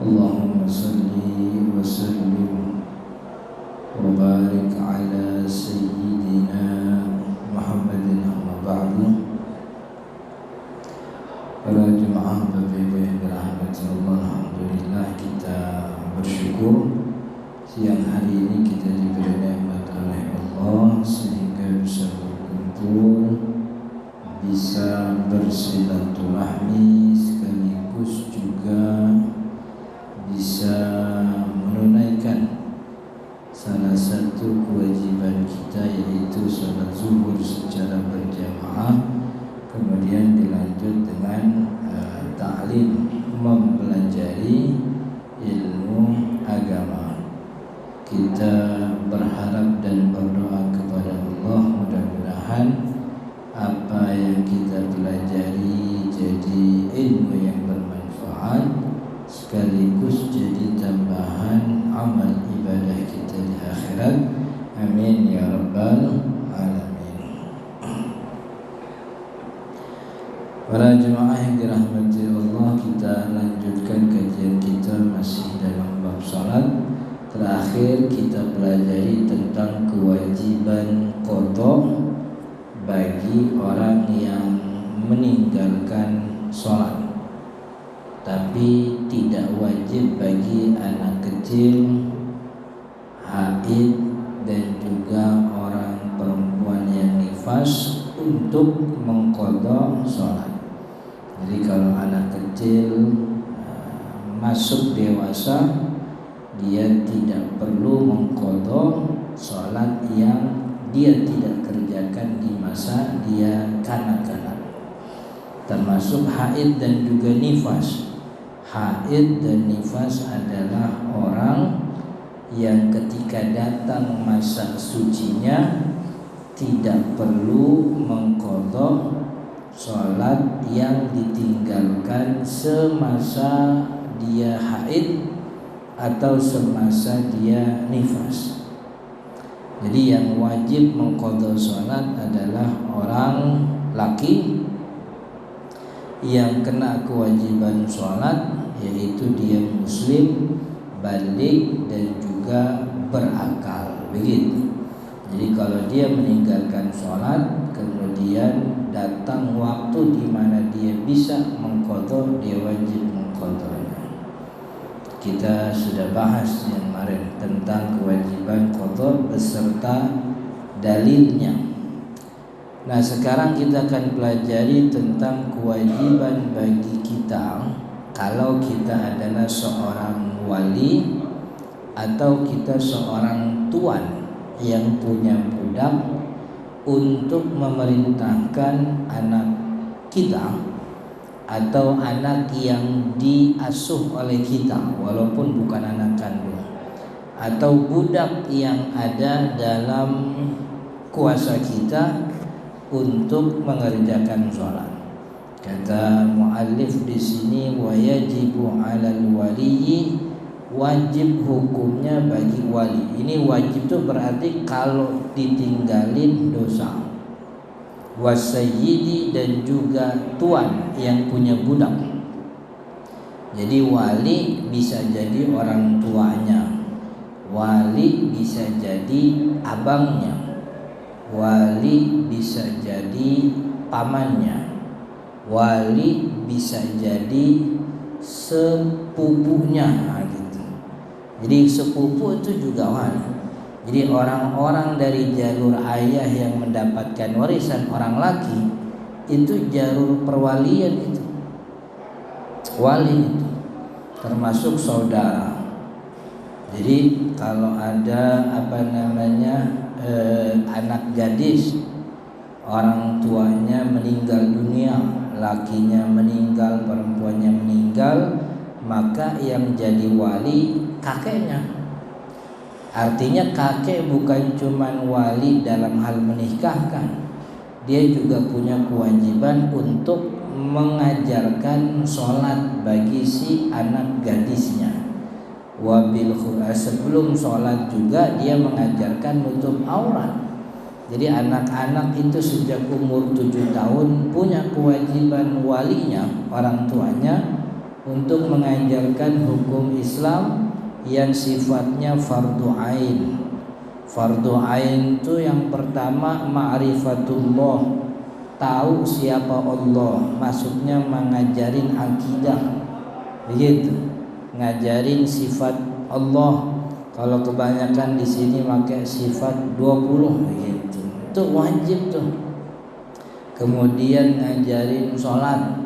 Allahumma salli wa sallim wa barik ala sayyidina Muhammadin amma ba'du. Para jemaah Bapak-Ibu yang dirahmati Allah, alhamdulillah kita bersyukur siang hari ini kita diberi nikmat oleh Allah sehingga bisa berkumpul, bisa bersilaturahmi, sekaligus juga bisa menunaikan salah satu kewajiban kita, yaitu salat zuhur secara berjamaah, kemudian dilanjut dengan ta'lim, mempelajari ilmu agama. Kita berharap dan berdoa kepada Allah, mudah-mudahan apa yang kita pelajari jadi ilmu yang bermanfaat, sekaligus jadi tambahan amal ibadah kita di akhirat. Amin ya rabbal alamin. Para jemaah yang dirahmati Allah, kita lanjutkan kajian kita masih dalam bab salat. Terakhir kita pelajari tentang kewajiban qada bagi orang yang meninggalkan sholat, tapi tidak wajib bagi anak kecil, haid, dan juga orang perempuan yang nifas untuk mengqadha sholat. Jadi kalau anak kecil masuk dewasa, dia tidak perlu mengqadha sholat yang dia tidak kerjakan di masa dia kanak-kanak, termasuk haid dan juga nifas. Haid dan nifas adalah orang yang ketika datang masa sucinya tidak perlu mengqadha sholat yang ditinggalkan semasa dia haid atau semasa dia nifas. Jadi yang wajib mengqadha sholat adalah orang laki yang kena kewajiban sholat, yaitu dia muslim, baligh, dan juga berakal. Begitu. Jadi kalau dia meninggalkan sholat, kemudian datang waktu di mana dia bisa mengqadha, dia wajib mengqadhanya. Kita sudah bahas yang kemarin tentang kewajiban qadha beserta dalilnya. Nah, sekarang kita akan pelajari tentang kewajiban bagi kita kalau kita adalah seorang wali atau kita seorang tuan yang punya budak, untuk memerintahkan anak kita atau anak yang diasuh oleh kita walaupun bukan anak kandung, atau budak yang ada dalam kuasa kita untuk mengerjakan sholat. Kata muallif di sini, wa yajibu 'alal waliyyi, wajib hukumnya bagi wali. Ini wajib itu berarti kalau ditinggalin dosa. Wasayyidi, dan juga tuan yang punya budak. Jadi wali bisa jadi orang tuanya, wali bisa jadi abangnya, wali bisa jadi pamannya, wali bisa jadi sepupunya, gitu. Jadi sepupu itu juga wali. Jadi orang-orang dari jalur ayah yang mendapatkan warisan orang laki, itu jalur perwalian, itu wali, itu termasuk saudara. Jadi kalau ada anak gadis, orang tuanya meninggal dunia, lakinya meninggal, perempuannya meninggal, maka yang jadi wali kakeknya. Artinya kakek bukan cuma wali dalam hal menikahkan, dia juga punya kewajiban untuk mengajarkan sholat bagi si anak gadisnya. Wabil sebelum sholat juga dia mengajarkan nutup aurat. Jadi anak-anak itu sejak umur 7 tahun punya kewajiban walinya, orang tuanya, untuk mengajarkan hukum Islam yang sifatnya fardu ain. Fardu ain itu yang pertama ma'rifatullah, tahu siapa Allah, maksudnya mengajarin akidah, begitu, ngajarin sifat Allah. Kalau kebanyakan di sini pakai sifat 20 begitu, itu wajib tuh. Kemudian ngajarin sholat,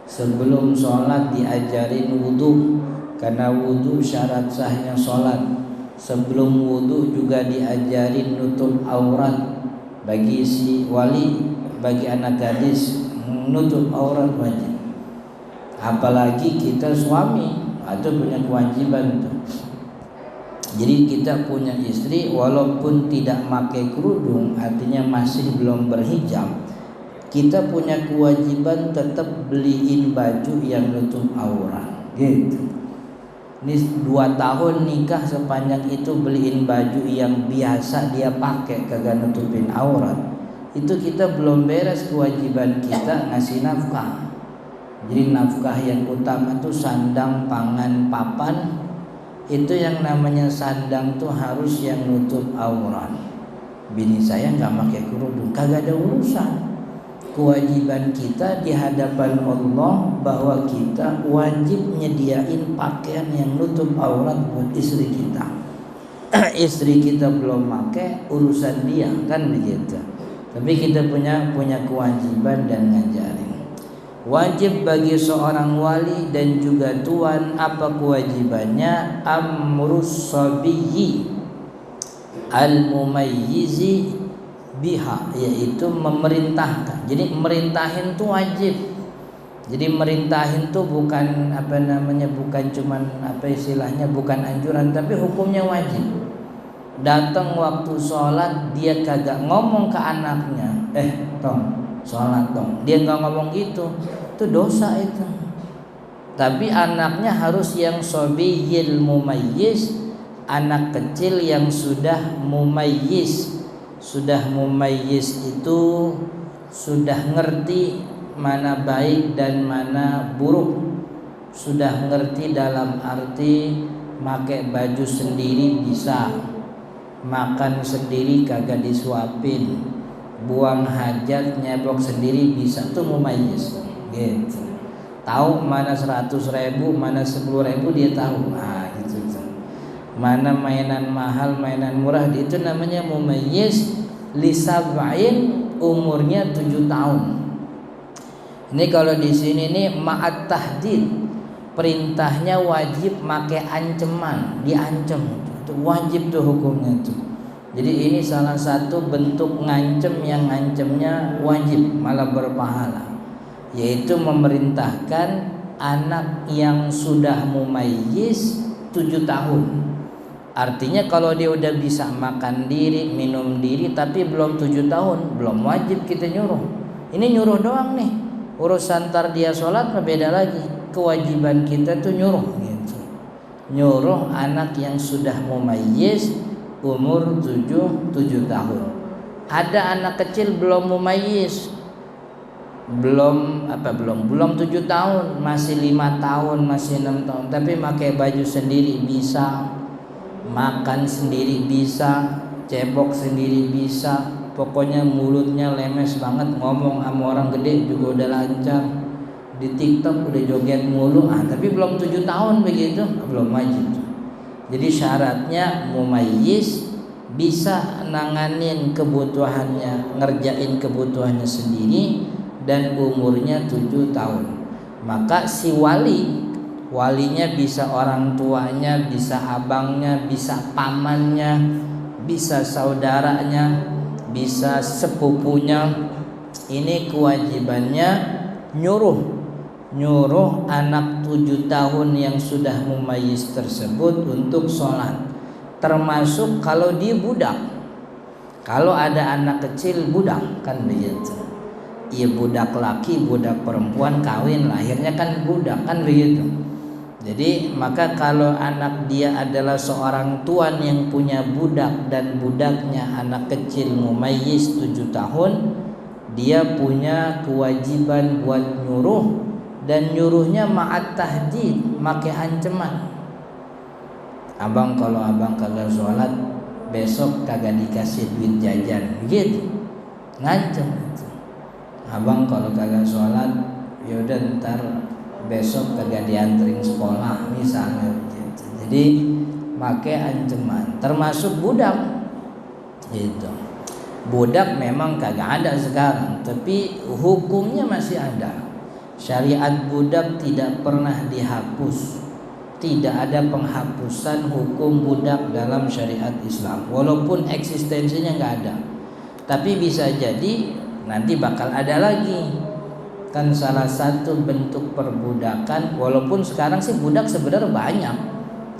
sebelum sholat diajarin wudhu, karena wudhu syarat sahnya sholat. Sebelum wudhu juga diajarin nutup aurat, bagi si wali, bagi anak gadis nutup aurat wajib. Apalagi kita suami, itu punya kewajiban tuh. Jadi kita punya istri walaupun tidak pakai kerudung, artinya masih belum berhijab, kita punya kewajiban tetap beliin baju yang nutup aurat, gitu. Ini 2 tahun nikah, sepanjang itu beliin baju yang biasa dia pakai, kagak nutupin aurat, itu kita belum beres kewajiban kita ngasih nafkah. Jadi nafkah yang utama itu sandang, pangan, papan. Itu yang namanya sandang tuh harus yang nutup aurat. Bini saya nggak pakai kerudung, kagak ada urusan. Kewajiban kita di hadapan Allah bahwa kita wajib nyediain pakaian yang nutup aurat buat istri kita. Istri kita belum pakai, urusan dia, kan begitu. Tapi kita punya kewajiban dan ngajarin. Wajib bagi seorang wali dan juga tuan, apa kewajibannya? Amrus sabiyyi al-mumayyizi biha, yaitu memerintahkan. Jadi merintahin tuh wajib. Jadi merintahin tuh bukan bukan cuman istilahnya, bukan anjuran, tapi hukumnya wajib. Datang waktu sholat dia kagak ngomong ke anaknya, tong sholat tong, dia nggak ngomong gitu, itu dosa itu. Tapi anaknya harus yang sobiyil mumayyiz, anak kecil yang sudah mumayyiz. Sudah mumayyiz itu sudah ngerti mana baik dan mana buruk. Sudah ngerti dalam arti pakai baju sendiri bisa, makan sendiri kagak disuapin, buang hajat nyebok sendiri bisa, tuh mumayyiz gitu. Tahu mana 100.000, mana 10.000 dia tahu. Gitu. Mana mainan mahal, mainan murah, itu namanya mumayyiz. Lisab'in, umurnya 7 tahun. Ini kalau di sini nih ma'at tahdid, perintahnya wajib make ancaman, diancam. Itu wajib tuh hukumnya tuh. Jadi ini salah satu bentuk ngancem yang ngancemnya wajib, malah berpahala, yaitu memerintahkan anak yang sudah mumayyiz 7 tahun. Artinya kalau dia udah bisa makan diri, minum diri, tapi belum 7 tahun, belum wajib kita nyuruh. Ini nyuruh doang nih. Urusan tar dia sholat beda lagi. Kewajiban kita tuh nyuruh gitu. Nyuruh anak yang sudah mumayyiz umur 7 tahun. Ada anak kecil belum mumayyiz, belum 7 tahun, masih 5 tahun, masih 6 tahun, tapi pakai baju sendiri bisa, makan sendiri bisa, cebok sendiri bisa, pokoknya mulutnya lemes banget, ngomong sama orang gede juga udah lancar, di TikTok udah joget mulu, tapi belum 7 tahun begitu, belum wajib. Jadi syaratnya mumayyiz, bisa nanganin kebutuhannya, ngerjain kebutuhannya sendiri, dan umurnya 7 tahun. Maka si walinya bisa orang tuanya, bisa abangnya, bisa pamannya, bisa saudaranya, bisa sepupunya. Ini kewajibannya nyuruh anak 7 tahun yang sudah mumayyiz tersebut untuk sholat. Termasuk kalau dia budak. Kalau ada anak kecil budak, kan begitu. Iya, budak laki, budak perempuan kawin, lahirnya kan budak, kan begitu. Jadi maka kalau anak dia adalah seorang tuan yang punya budak dan budaknya anak kecil mumayyiz 7 tahun, dia punya kewajiban buat nyuruh dan nyuruhnya ma'at tahdid, make ancaman. Abang kalau abang kagak sholat besok kagak dikasih duit jajan, begitu, ngancem itu. Abang kalau kagak sholat yaudah ntar besok kagak dianterin sekolah misalnya begitu. Jadi make ancaman, termasuk budak gitu. Budak memang kagak ada sekarang, tapi hukumnya masih ada. Syariat budak tidak pernah dihapus. Tidak ada penghapusan hukum budak dalam syariat Islam, walaupun eksistensinya nggak ada. Tapi bisa jadi nanti bakal ada lagi. Kan salah satu bentuk perbudakan, walaupun sekarang sih budak sebenarnya banyak.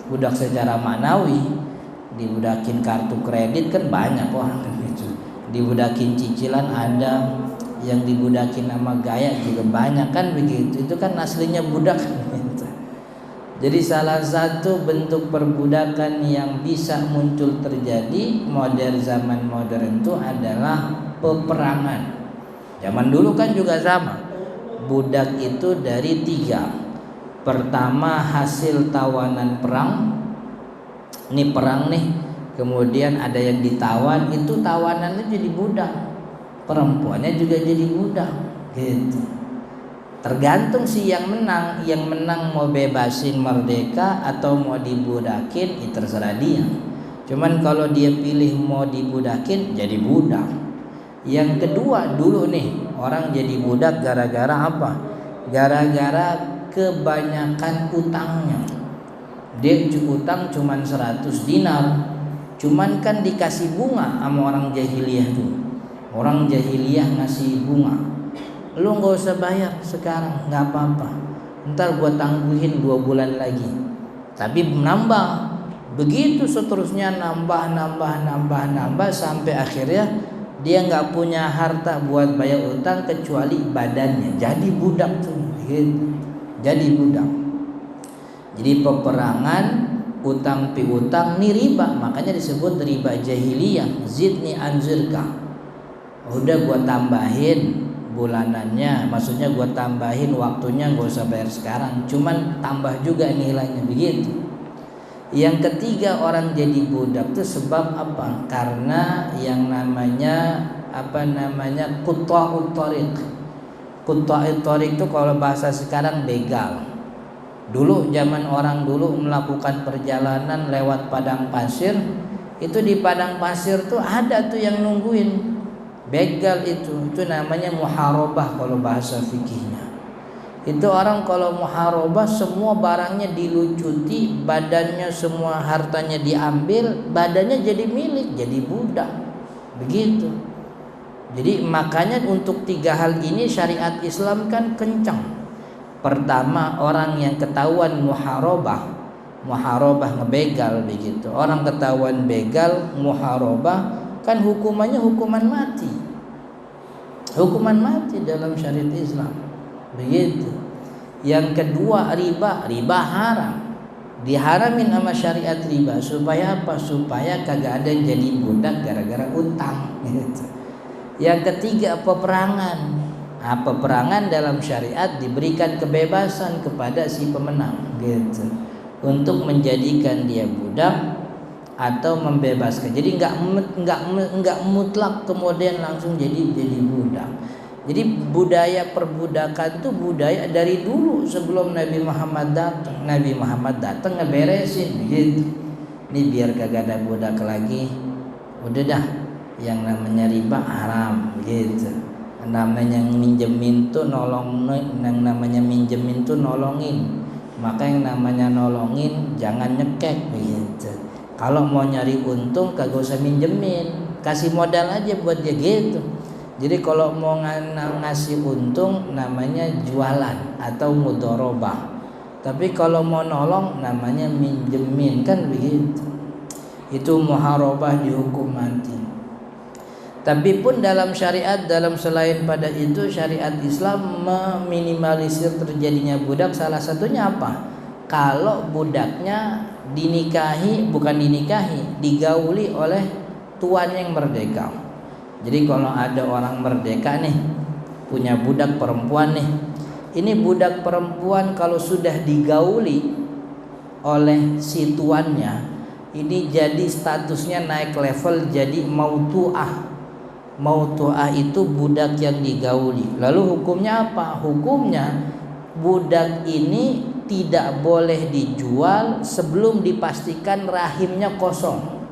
Budak secara manawi, dibudakin kartu kredit kan banyak orang gitu. Dibudakin cicilan ada, yang dibudakin nama gaya juga banyak kan begitu. Itu kan aslinya budak gitu. Jadi salah satu bentuk perbudakan yang bisa muncul terjadi zaman modern itu adalah peperangan. Zaman dulu kan juga sama. Budak itu dari 3. Pertama hasil tawanan perang. Ini perang nih, kemudian ada yang ditawan, itu tawanannya jadi budak. Perempuannya juga jadi budak gitu. Tergantung sih yang menang. Yang menang mau bebasin merdeka atau mau dibudakin, itu terserah dia. Cuman kalau dia pilih mau dibudakin, jadi budak. Yang kedua dulu nih, orang jadi budak gara-gara apa? Gara-gara kebanyakan utangnya. Dia utang cuman 100 dinar. Cuman kan dikasih bunga sama orang jahiliyah tuh. Orang jahiliyah ngasih bunga. Lu gak usah bayar sekarang, gak apa-apa, ntar gua tangguhin 2 bulan lagi. Tapi nambah. Begitu seterusnya, nambah sampai akhirnya dia gak punya harta buat bayar utang kecuali badannya. Jadi budak tuh gitu. Jadi budak. Jadi peperangan, utang piutang nih riba. Makanya disebut riba jahiliyah. Zidni anzirka. Udah gua tambahin bulanannya, maksudnya gue tambahin waktunya, gak usah bayar sekarang, cuman tambah juga nilainya begitu. Yang ketiga orang jadi budak itu sebab apa? Karena yang namanya quta'ut thariq. Quta'ut thariq itu kalau bahasa sekarang begal. Dulu zaman orang dulu melakukan perjalanan lewat padang pasir, itu di padang pasir tuh ada tuh yang nungguin. Begal itu namanya muharabah kalau bahasa fikihnya. Itu orang kalau muharabah semua barangnya dilucuti, badannya semua hartanya diambil, badannya jadi milik, jadi budak. Begitu. Jadi makanya untuk 3 hal ini syariat Islam kan kencang. Pertama, orang yang ketahuan muharabah ngebegal begitu. Orang ketahuan begal muharabah kan hukumannya hukuman mati. Hukuman mati dalam syariat Islam. Begitu. Yang kedua riba haram. Diharamin sama syariat riba supaya apa? Supaya kagak ada yang jadi budak gara-gara utang gitu. Yang ketiga peperangan. Peperangan dalam syariat diberikan kebebasan kepada si pemenang gitu. Untuk menjadikan dia budak atau membebaskan. Jadi enggak mutlak kemudian langsung jadi budak. Jadi budaya perbudakan itu budaya dari dulu sebelum Nabi Muhammad datang. Nabi Muhammad datang ngeberesin gitu. Ini biar kagak ada budak lagi. Udah dah, yang namanya riba haram gitu. Namanya minjemin tuh minjemin tuh nolongin. Maka yang namanya nolongin jangan nyekek begitu. Kalau mau nyari untung kagak usah minjemin, kasih modal aja buat dia gitu. Jadi kalau mau ngasih untung namanya jualan atau mudharabah. Tapi kalau mau nolong namanya minjemin, kan begitu. Itu muharabah dihukum mati. Tapi pun dalam syariat, dalam selain pada itu syariat Islam meminimalisir terjadinya budak. Salah satunya apa? Kalau budaknya digauli oleh tuan yang merdeka. Jadi kalau ada orang merdeka nih, punya budak perempuan nih, Ini budak perempuan kalau sudah digauli oleh si tuannya, ini jadi statusnya naik level jadi mautu'ah. Mautu'ah itu budak yang digauli. Lalu hukumnya apa? Hukumnya budak ini tidak boleh dijual sebelum dipastikan rahimnya kosong.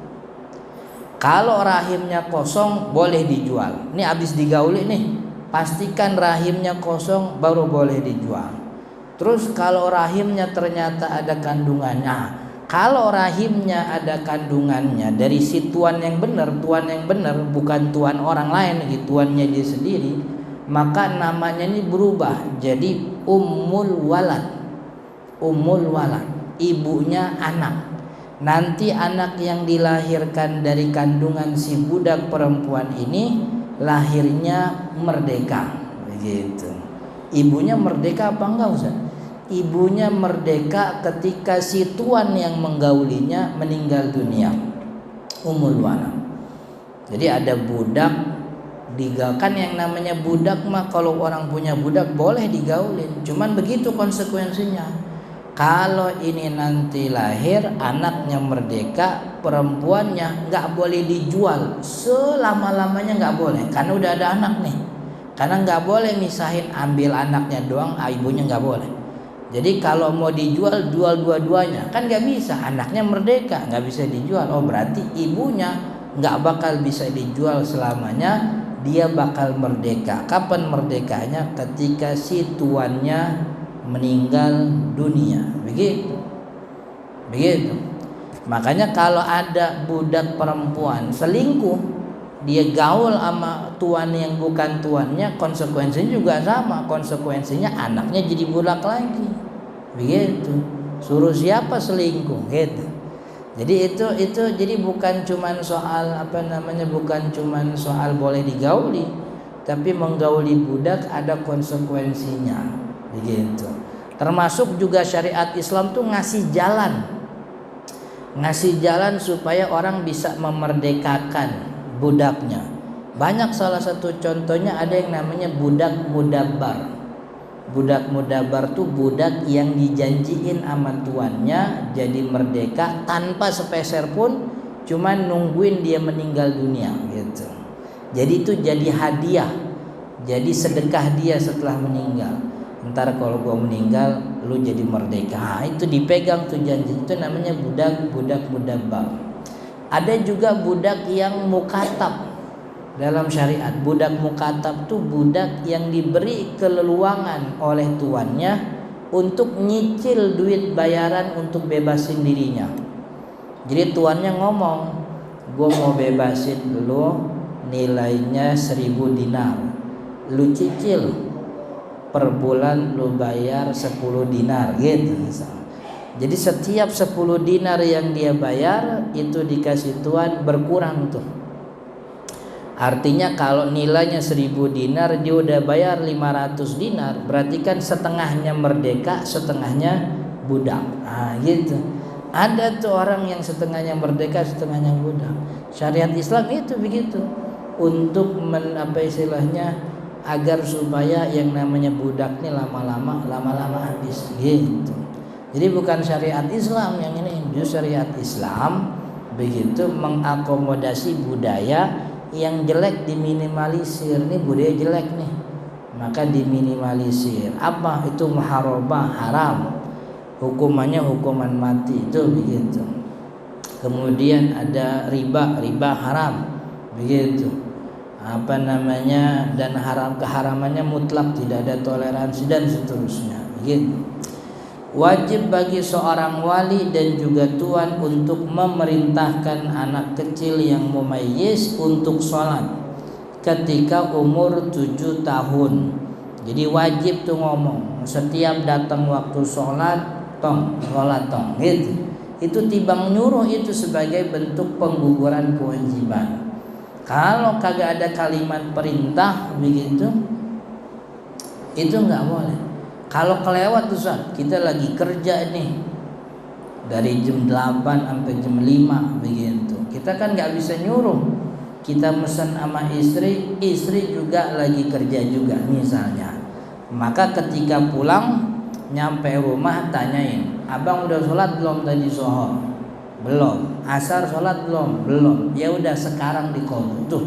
Kalau rahimnya kosong boleh dijual. Ini habis digauli nih, pastikan rahimnya kosong baru boleh dijual. Terus kalau rahimnya ternyata ada kandungannya, kalau rahimnya ada kandungannya dari si tuan yang benar bukan tuan orang lain, gitu, tuannya dia sendiri, maka namanya ini berubah jadi ummul walad. Ummul walad, ibunya anak. Nanti anak yang dilahirkan dari kandungan si budak perempuan ini lahirnya merdeka, begitu. Ibunya merdeka apa enggak, Ustaz? Ibunya merdeka ketika si tuan yang menggaulinya meninggal dunia. Ummul walad. Jadi ada budak digaulkan, yang namanya budak mah kalau orang punya budak boleh digaulin. Cuman begitu konsekuensinya. Kalau ini nanti lahir anaknya merdeka, perempuannya nggak boleh dijual selama-lamanya, nggak boleh, karena udah ada anak nih. Karena nggak boleh misahin, ambil anaknya doang, ibunya nggak boleh. Jadi kalau mau dijual, jual dua-duanya, kan nggak bisa. Anaknya merdeka, nggak bisa dijual. Oh berarti ibunya nggak bakal bisa dijual selamanya, dia bakal merdeka. Kapan merdekanya? Ketika si tuannya meninggal dunia, begitu. Makanya kalau ada budak perempuan selingkuh, dia gaul sama tuan yang bukan tuannya, konsekuensinya juga sama. Konsekuensinya anaknya jadi budak lagi, begitu. Suruh siapa selingkuh, gitu. Jadi itu jadi bukan cuman soal bukan cuman soal boleh digauli, tapi menggauli budak ada konsekuensinya, begitu. Termasuk juga syariat Islam tuh ngasih jalan supaya orang bisa memerdekakan budaknya. Banyak, salah satu contohnya ada yang namanya budak mudabbar. Budak mudabbar tuh budak yang dijanjiin sama tuannya jadi merdeka tanpa sepeser pun, cuman nungguin dia meninggal dunia, gitu. Jadi itu jadi hadiah, jadi sedekah dia setelah meninggal. Ntar kalau gua meninggal lu jadi merdeka. Itu dipegang tuh janji. Itu namanya budak mudabbar. Ada juga budak yang mukatab dalam syariat. Budak mukatab tuh budak yang diberi keleluangan oleh tuannya untuk nyicil duit bayaran untuk bebasin dirinya. Jadi tuannya ngomong, gua mau bebasin lu, nilainya 1000 dinar. Lu cicil, per bulan lu bayar 10 dinar, gitu misalnya. Jadi setiap 10 dinar yang dia bayar itu dikasih tuan berkurang tuh. Artinya kalau nilainya 1000 dinar, dia udah bayar 500 dinar, berarti kan setengahnya merdeka, setengahnya budak. Gitu. Ada tuh orang yang setengahnya merdeka, setengahnya budak. Syariat Islam itu begitu. Untuk agar supaya yang namanya budak ini lama-lama habis, gitu. Jadi bukan syariat Islam yang ini, justru syariat Islam begitu mengakomodasi budaya yang jelek, diminimalisir. Ini budaya jelek nih, maka diminimalisir. Apa itu? Muharabah, haram, hukumannya hukuman mati, itu begitu. Kemudian ada riba haram, begitu. Dan keharamannya mutlak, tidak ada toleransi dan seterusnya, gitu. Wajib bagi seorang wali dan juga tuan untuk memerintahkan anak kecil yang mumayyiz untuk sholat ketika umur 7 tahun. Jadi wajib tuh ngomong setiap datang waktu sholat sholat gitu. Itu timbang nyuruh, itu sebagai bentuk pengguguran kewajiban. Kalau kagak ada kalimat perintah begitu, itu nggak boleh. Kalau kelewat tuh Ustaz, kita lagi kerja nih dari jam 8 sampai jam 5 begitu. Kita kan nggak bisa nyuruh. Kita mesen sama istri juga lagi kerja juga misalnya. Maka ketika pulang nyampe rumah tanyain, abang udah sholat belum tadi zuhur? Belum. Asar sholat belum? Belum. Ya udah sekarang diqadha. Tuh.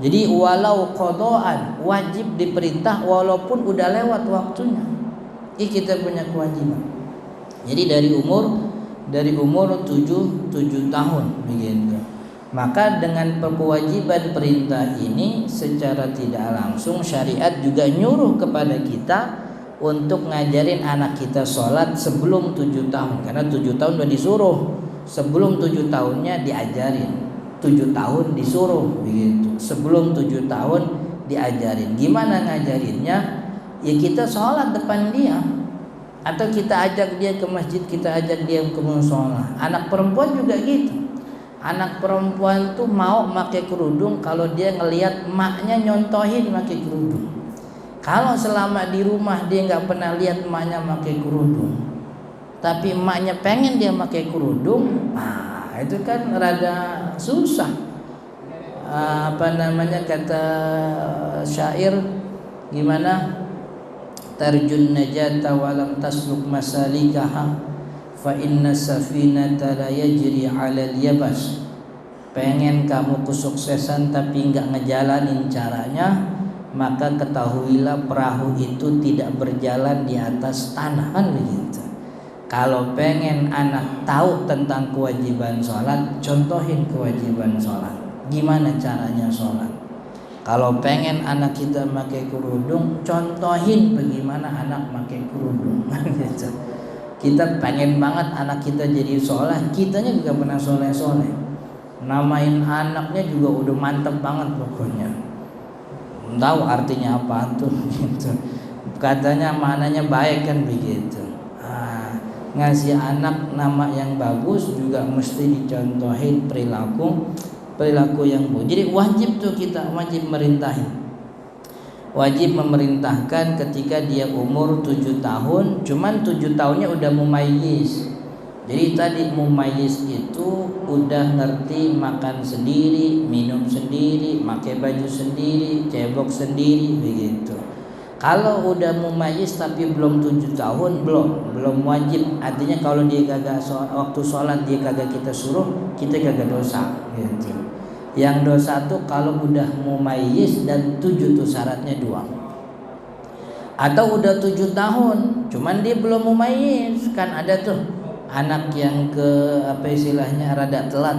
Jadi walau qadaan wajib diperintah walaupun udah lewat waktunya. Ini kita punya kewajiban. Jadi dari umur 7 tahun begitu. Maka dengan kewajiban perintah ini secara tidak langsung syariat juga nyuruh kepada kita untuk ngajarin anak kita sholat sebelum 7 tahun. Karena 7 tahun udah disuruh, sebelum 7 tahunnya diajarin. 7 tahun disuruh begitu. Sebelum 7 tahun diajarin. Gimana ngajarinnya? Ya kita sholat depan dia, atau kita ajak dia ke masjid, kita ajak dia ke mushola. Anak perempuan juga gitu. Anak perempuan tuh mau pakai kerudung kalau dia ngelihat emaknya nyontohin pakai kerudung. Kalau selama di rumah dia nggak pernah lihat emaknya pakai kerudung, tapi emaknya pengen dia pakai kerudung, nah itu kan rada susah. Kata syair gimana? Tarjun najata walam tasluk masalikaha fa inna safinata la yajri 'alal yabas. Pengen kamu kesuksesan tapi enggak ngejalanin caranya, maka ketahuilah perahu itu tidak berjalan di atas tanah, kan begitu. Kalau pengen anak tahu tentang kewajiban sholat, contohin kewajiban sholat. Gimana caranya sholat? Kalau pengen anak kita pakai kerudung, contohin bagaimana anak pakai kerudung. Gitu. Kita pengen banget anak kita jadi soleh, kitanya juga pernah soleh-soleh. Namain anaknya juga udah mantep banget pokoknya. Tahu artinya apa tuh? Gitu. Katanya maknanya baik kan begitu. Ngasih anak nama yang bagus juga mesti dicontohin perilaku yang baik. Jadi wajib tuh kita wajib merintahin. Wajib memerintahkan ketika dia umur 7 tahun. Cuman 7 tahunnya udah mumayyiz. Jadi tadi mumayyiz itu udah ngerti makan sendiri, minum sendiri, pakai baju sendiri, cebok sendiri begitu. Kalau udah mumayyiz tapi belum 7 tahun, belum wajib. Artinya kalau dia kagak waktu sholat dia kagak kita suruh, kita kagak dosa gitu. Yang dosa tuh kalau udah mumayyiz dan 7 tuh syaratnya 2. Atau udah 7 tahun, cuman dia belum mumayyiz. Kan ada tuh anak yang istilahnya rada telat.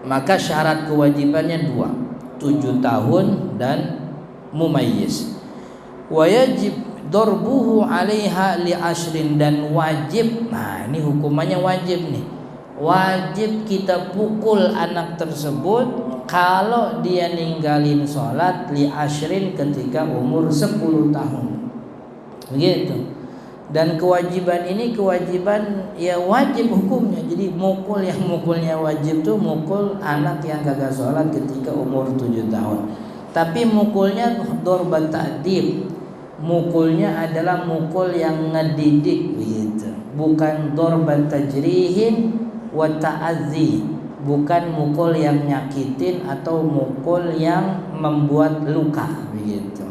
Maka syarat kewajibannya 2, 7 tahun dan mumayyiz. Wajib darbuhu 'alaiha li ashrin, dan wajib. Nah, ini hukumannya wajib nih. Wajib kita pukul anak tersebut kalau dia ninggalin sholat li ashrin ketika umur 10 tahun. Begitu. Dan kewajiban ini kewajiban ya wajib hukumnya. Jadi mukulnya wajib tuh mukul anak yang kagak sholat ketika umur 7 tahun. Tapi mukulnya dorban ta'dib. Mukulnya adalah mukul yang ngedidik begitu. Bukan dorban tajrihin wa ta'adzi, bukan mukul yang nyakitin atau mukul yang membuat luka begitu.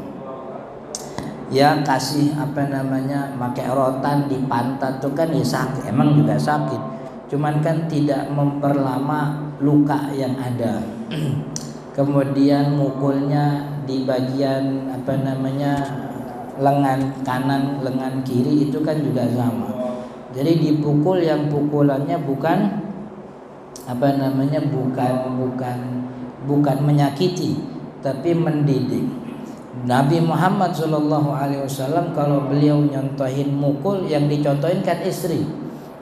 Ya kasih pakai rotan di pantat tuh kan ya sakit, emang juga sakit. Cuman kan tidak memperlama luka yang ada. Kemudian mukulnya di bagian lengan kanan, lengan kiri itu kan juga sama. Jadi dipukul yang pukulannya bukan bukan menyakiti, tapi mendidik. Nabi Muhammad SAW kalau beliau nyontohin mukul, yang dicontohin kan istri.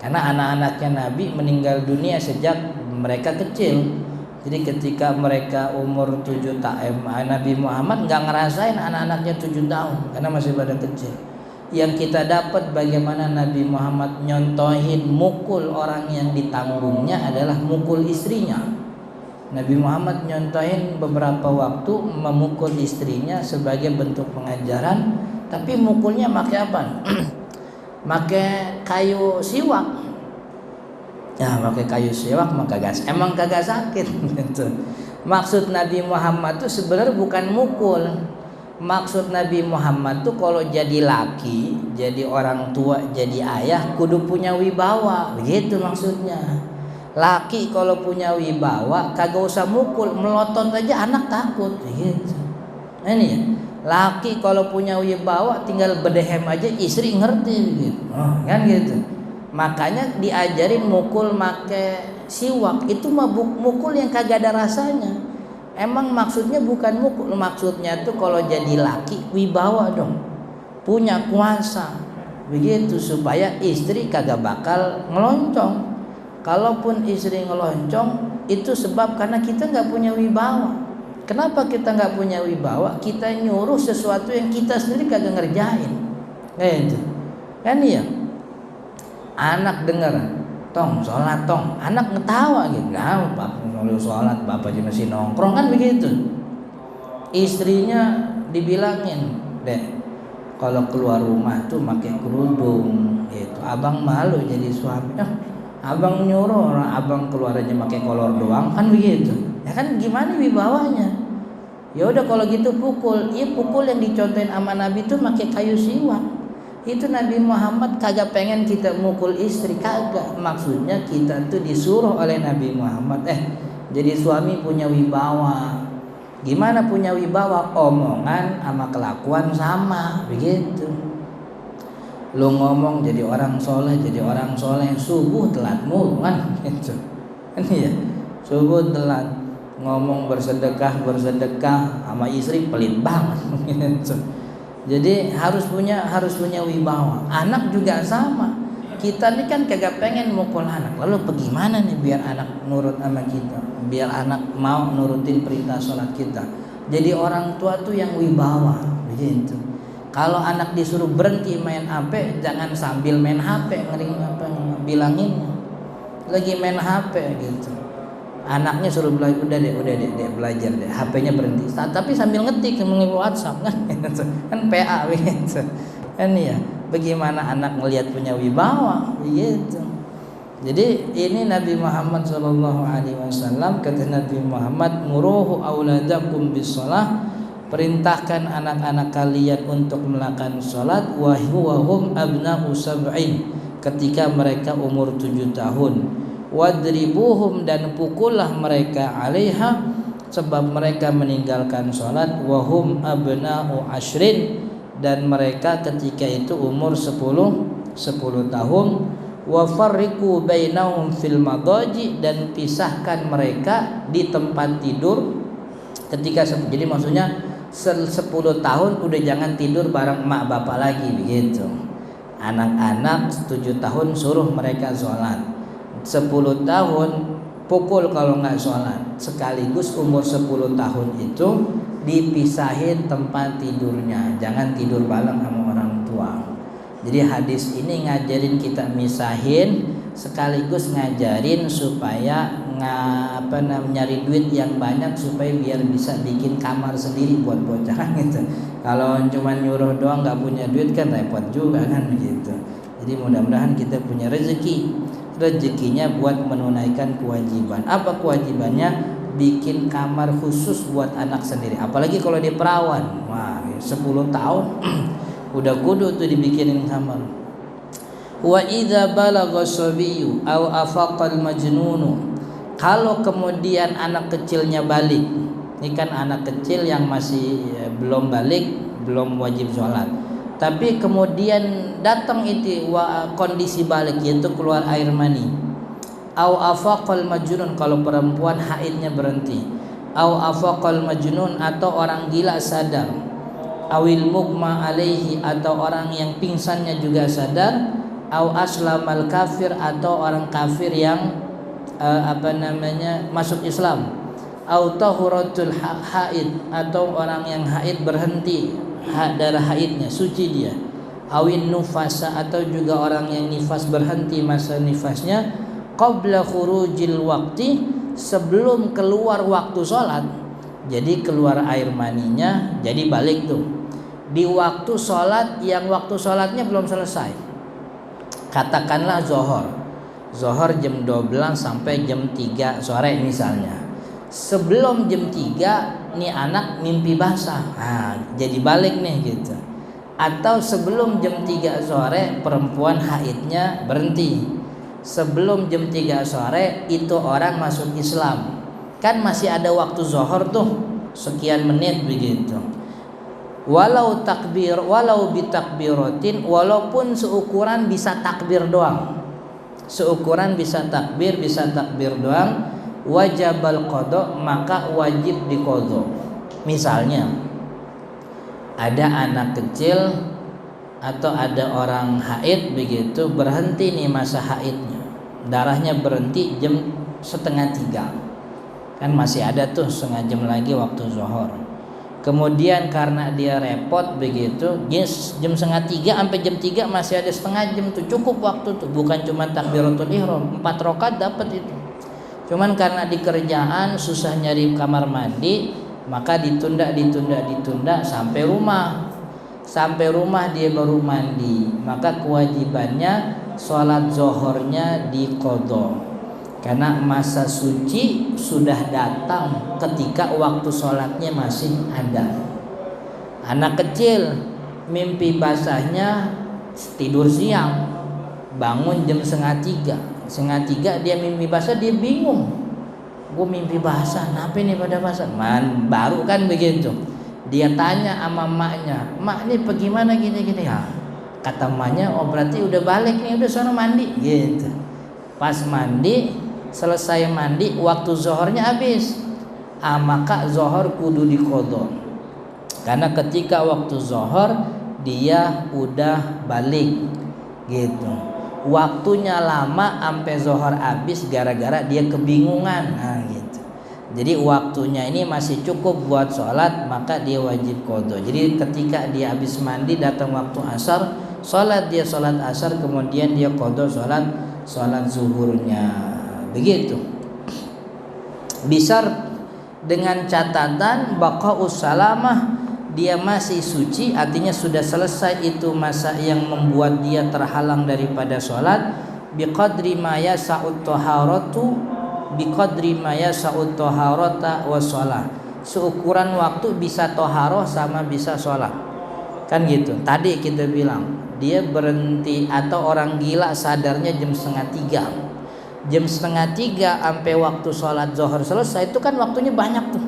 Karena anak-anaknya Nabi meninggal dunia sejak mereka kecil. Jadi ketika mereka umur 7 tahun, Nabi Muhammad nggak ngerasain anak-anaknya 7 tahun karena masih pada kecil. Yang kita dapat bagaimana Nabi Muhammad nyontohin mukul orang yang ditanggungnya adalah mukul istrinya. Nabi Muhammad nyontohin beberapa waktu memukul istrinya sebagai bentuk pengajaran, tapi mukulnya pakai apa? Pakai kayu siwak. Ya, pakai kayu siwak maka emang kagak sakit gitu. Maksud Nabi Muhammad itu sebenarnya bukan mukul. Maksud Nabi Muhammad tuh kalau jadi laki, jadi orang tua, jadi ayah kudu punya wibawa, begitu maksudnya. Laki kalau punya wibawa kagak usah mukul, melotot aja anak takut, begitu. Nah, ini ya. Laki kalau punya wibawa tinggal bedehem aja istri ngerti, begitu. Oh, kan gitu. Makanya diajarin mukul make siwak, itu mah mukul yang kagak ada rasanya. Emang maksudnya bukan mukul, maksudnya tuh kalau jadi laki wibawa dong, punya kuasa, begitu, supaya istri kagak bakal ngeloncong. Kalaupun istri ngeloncong itu sebab karena kita nggak punya wibawa. Kenapa kita nggak punya wibawa? Kita nyuruh sesuatu yang kita sendiri kagak ngerjain, gitu kan ya. Anak dengar, tong sholat tong, anak ngetawa gitu, nggak bapak mau sholat, bapak aja masih nongkrong, kan begitu. Istrinya dibilangin, deh kalau keluar rumah tuh pakai kerudung, gitu. Abang malu jadi suami, abang nyuruh orang abang keluar aja pakai kolor doang, kan begitu. Ya kan gimana wibawanya? Ya udah kalau gitu pukul, iya pukul yang dicontohin sama Nabi tuh pakai kayu siwak. Itu Nabi Muhammad kagak pengen kita mukul istri, kagak. Maksudnya kita tuh disuruh oleh Nabi Muhammad jadi suami punya wibawa. Gimana punya wibawa? Omongan sama kelakuan sama, begitu. Lu ngomong jadi orang soleh, subuh telat mulu kan gitu. Ini ya, subuh telat, ngomong bersedekah sama istri pelit banget gitu. Jadi harus punya wibawa. Anak juga sama. Kita ini kan kagak pengen mukul anak. Lalu bagaimana nih biar anak nurut sama kita? Biar anak mau nurutin perintah sholat kita. Jadi orang tua tuh yang wibawa, begitu. Kalau anak disuruh berhenti main HP, jangan sambil main HP bilangin lagi main HP gitu. Anaknya suruh belajar, udah deh belajar deh, HP-nya berhenti. Tapi sambil ngetik melalui WhatsApp kan, kan PA begitu. Kan ya, bagaimana anak melihat punya wibawa, begitu. Jadi ini Nabi Muhammad SAW, kata Nabi Muhammad, muruhu auladakum bis-shalah, perintahkan anak-anak kalian untuk melakukan salat, wa hum abna'u sab'in, ketika mereka umur 7 tahun. Wadribuhum, dan pukullah mereka alaiha, sebab mereka meninggalkan salat, wahum abna'u ashrin, dan mereka ketika itu umur 10 tahun. Wa farriqu bainahum fil madaji, dan pisahkan mereka di tempat tidur ketika, jadi maksudnya 10 tahun udah jangan tidur bareng emak bapak lagi, begitu. Anak-anak 7 tahun suruh mereka sholat, 10 tahun pukul kalau nggak sholat. Sekaligus umur 10 tahun itu dipisahin tempat tidurnya, jangan tidur bareng sama orang tua. Jadi hadis ini ngajarin kita misahin, sekaligus ngajarin supaya nyari duit yang banyak supaya biar bisa bikin kamar sendiri buat bocah gitu. Kalau cuma nyuruh doang nggak punya duit kan repot juga kan begitu. Jadi mudah-mudahan kita punya rezekinya buat menunaikan kewajiban. Apa kewajibannya? Bikin kamar khusus buat anak sendiri. Apalagi kalau dia perawan, wah 10 tahun udah kudu tuh dibikinin kamar. Wa idza balagha sabiyyu aw afaqal majnunu, kalau kemudian anak kecilnya balik, ini kan anak kecil yang masih belum balik, belum wajib sholat, tapi kemudian datang itu kondisi balik, yaitu keluar air mani. Au afaqal majnun, kalau perempuan haidnya berhenti. Au afaqal majnun, atau orang gila sadar. Awil mughma alaihi, atau orang yang pingsannya juga sadar. Au aslamal kafir, atau orang kafir yang masuk Islam. Au tahuratul haid, atau orang yang haid berhenti darah haidnya, suci dia. Awin nufasa, atau juga orang yang nifas berhenti masa nifasnya. Qabla khurujil waqti, sebelum keluar waktu sholat. Jadi keluar air maninya, jadi balik tuh di waktu sholat yang waktu sholatnya belum selesai. Katakanlah zohor jam 12 sampai jam 3 sore misalnya. Sebelum jam 3 nih anak mimpi basah. Jadi balik nih gitu. Atau sebelum jam 3 sore perempuan haidnya berhenti. Sebelum jam 3 sore itu orang masuk Islam. Kan masih ada waktu zuhur tuh, sekian menit begitu. Walau bitakbiratin, walaupun seukuran bisa takbir doang. Seukuran bisa takbir doang, wajibal qada, maka wajib diqadha. Misalnya ada anak kecil atau ada orang haid begitu, berhenti nih masa haidnya, darahnya berhenti jam 2:30, kan masih ada tuh setengah jam lagi waktu zuhur. Kemudian karena dia repot begitu, jam 2:30 sampai jam 3 masih ada setengah jam tuh, cukup waktu tuh, bukan cuma takbiratul ihram 4 rakaat dapat itu. Cuman karena di kerjaan susah nyari kamar mandi, maka ditunda sampai rumah. Sampai rumah dia baru mandi, maka kewajibannya sholat zuhurnya diqadha. Karena masa suci sudah datang ketika waktu sholatnya masih ada. Anak kecil mimpi basahnya tidur siang, bangun jam 2:30 dia mimpi basah, dia bingung. Gue mimpi basah, kenapa nih pada basah? Baru kan begitu. Dia tanya sama maknya, mak nih bagaimana gini-gini ya? Kata maknya, oh berarti udah balik nih, udah sono mandi gitu. Pas mandi, selesai mandi, waktu zuhurnya habis. Maka zuhur kudu diqadha. Karena ketika waktu zuhur dia udah balik gitu. Waktunya lama sampai zuhur habis gara-gara dia kebingungan. Gitu. Jadi waktunya ini masih cukup buat sholat, maka dia wajib qadha. Jadi ketika dia habis mandi datang waktu asar, sholat asar, kemudian dia qadha sholat zuhurnya. Begitu. Bisa dengan catatan baqaus salamah, dia masih suci, artinya sudah selesai itu masa yang membuat dia terhalang daripada sholat. Biqadri ma yasa'ut taharata wassalah, seukuran waktu bisa toharoh sama bisa sholat, kan gitu. Tadi kita bilang dia berhenti atau orang gila sadarnya jam 2:30, jam 2:30 sampai waktu sholat zuhur selesai, itu kan waktunya banyak tuh.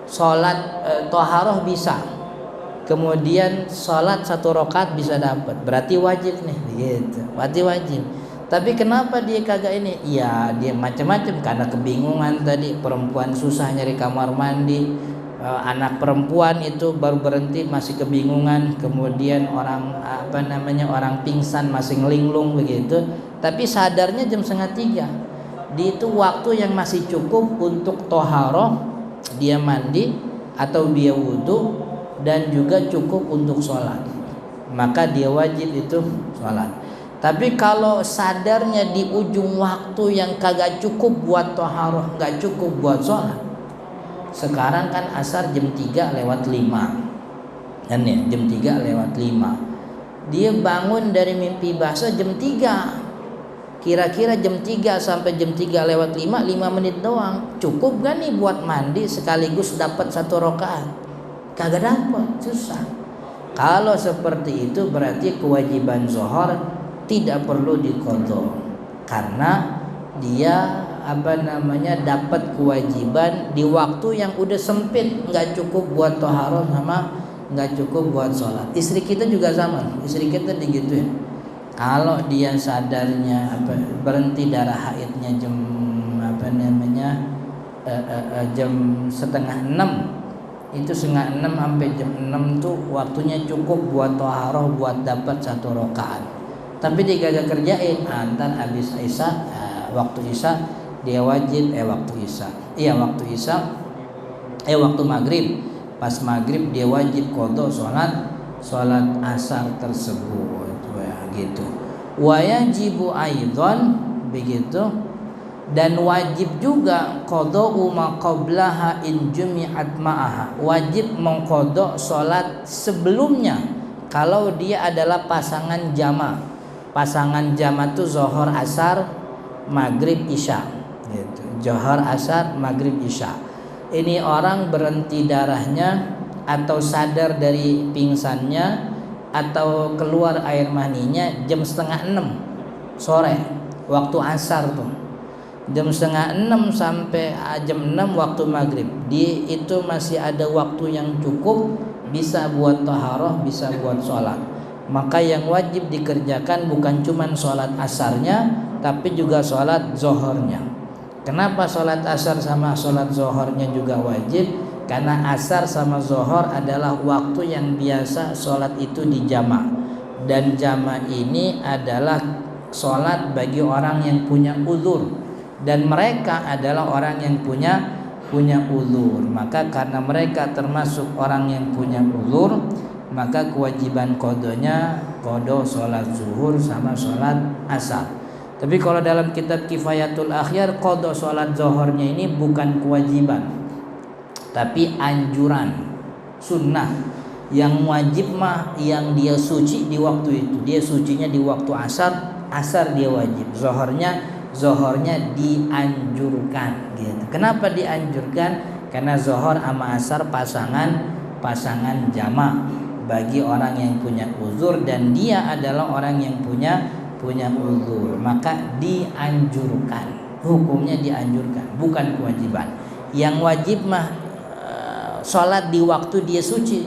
Sholat toharoh bisa, kemudian sholat 1 rakaat bisa dapat, berarti wajib nih gitu, berarti wajib. Tapi kenapa dia kagak ini? Ya dia macam-macam, karena kebingungan tadi, perempuan susah nyari kamar mandi, anak perempuan itu baru berhenti masih kebingungan, kemudian orang orang pingsan masih ngelinglung begitu, tapi sadarnya jam 2:30. Di itu waktu yang masih cukup untuk toharoh, dia mandi atau dia wudhu, dan juga cukup untuk sholat, maka dia wajib itu sholat. Tapi kalau sadarnya di ujung waktu yang kagak cukup buat toharoh, gak cukup buat sholat. Sekarang kan asar jam 3:05, kan ya, jam 3:05. Dia bangun dari mimpi basah jam 3. Kira-kira jam 3 sampai jam 3:05, 5 menit doang. Cukup gak nih buat mandi sekaligus dapat 1 rakaat? Kagak dapat, susah. Kalau seperti itu berarti kewajiban zuhur tidak perlu diqadha, karena dia dapat kewajiban di waktu yang udah sempit, nggak cukup buat toharoh sama nggak cukup buat sholat. Istri kita juga sama, istri kita digituin. Kalau dia sadarnya berhenti darah haidnya jam jam 5:30, itu 5:30 sampai jam 6 tuh waktunya cukup buat toharoh, buat dapat 1 rakaat. Tapi dia gak kerjain, antar habis isya, waktu isya dia wajib waktu maghrib, pas maghrib dia wajib qadha sholat asar tersebut, gitu. Wa yajibu aidan, begitu, dan wajib juga qada'u ma qablaha in jumi'at ma'aha, wajib mengqadha sholat sebelumnya kalau dia adalah pasangan jama'. Pasangan jama' itu zuhur asar maghrib isya gitu. Johor, asar, maghrib, isya. Ini orang berhenti darahnya atau sadar dari pingsannya atau keluar air maninya jam setengah 6 sore waktu asar tuh. Jam setengah 6 sampai jam 6 waktu maghrib. Itu masih ada waktu yang cukup, bisa buat taharah, bisa buat sholat. Maka yang wajib dikerjakan bukan cuma sholat asarnya, tapi juga sholat zohornya. Kenapa sholat asar sama sholat zohornya juga wajib? Karena asar sama zohor adalah waktu yang biasa sholat itu dijama'. Dan jama' ini adalah sholat bagi orang yang punya uzur. Dan mereka adalah orang yang punya uzur. Maka karena mereka termasuk orang yang punya uzur, maka kewajiban kodonya kodo sholat zuhur sama sholat asar. Tapi kalau dalam kitab Kifayatul Akhyar, qada salat zuhurnya ini bukan kewajiban, tapi anjuran, sunnah. Yang wajib mah yang dia suci di waktu itu. Dia sucinya di waktu asar dia wajib. Zuhurnya dianjurkan gitu. Kenapa dianjurkan? Karena zuhur sama asar pasangan jamak bagi orang yang punya uzur, dan dia adalah orang yang punya uzur, maka dianjurkan. Hukumnya dianjurkan, bukan kewajiban. Yang wajib mah sholat di waktu dia suci.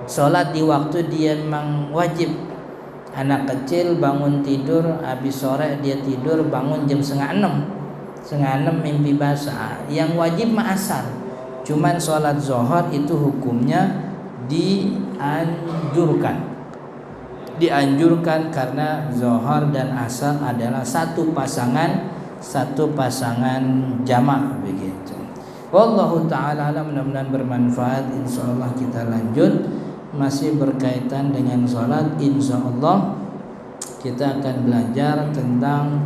Sholat di waktu dia memang wajib. Anak kecil bangun tidur, habis sore dia tidur, bangun jam setengah 6 mimpi basah. Yang wajib mah asar. Cuman sholat zuhur itu hukumnya dianjurkan karena zuhur dan asar adalah satu pasangan jamak begitu. Wallahu taala alam, mudah-mudahan bermanfaat. Insyaallah kita lanjut masih berkaitan dengan salat. Insyaallah kita akan belajar tentang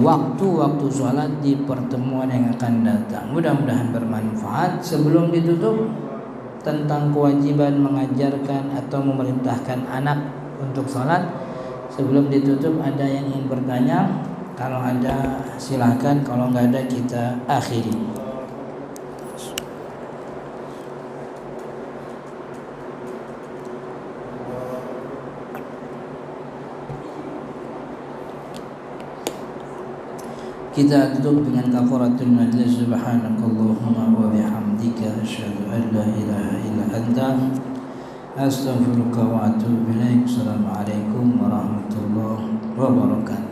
waktu-waktu salat di pertemuan yang akan datang. Mudah-mudahan bermanfaat. Sebelum ditutup, tentang kewajiban mengajarkan atau memerintahkan anak untuk sholat. Sebelum ditutup, ada yang ingin bertanya? Kalau ada silahkan, kalau nggak ada kita akhiri. Kita tutup dengan kafaratul majlis. Subhanakallahumma wa bihamdika asyhadu an la ilaha illa anta astaghfiruka wa atubu ilaik. Assalamualaikum warahmatullahi wabarakatuh.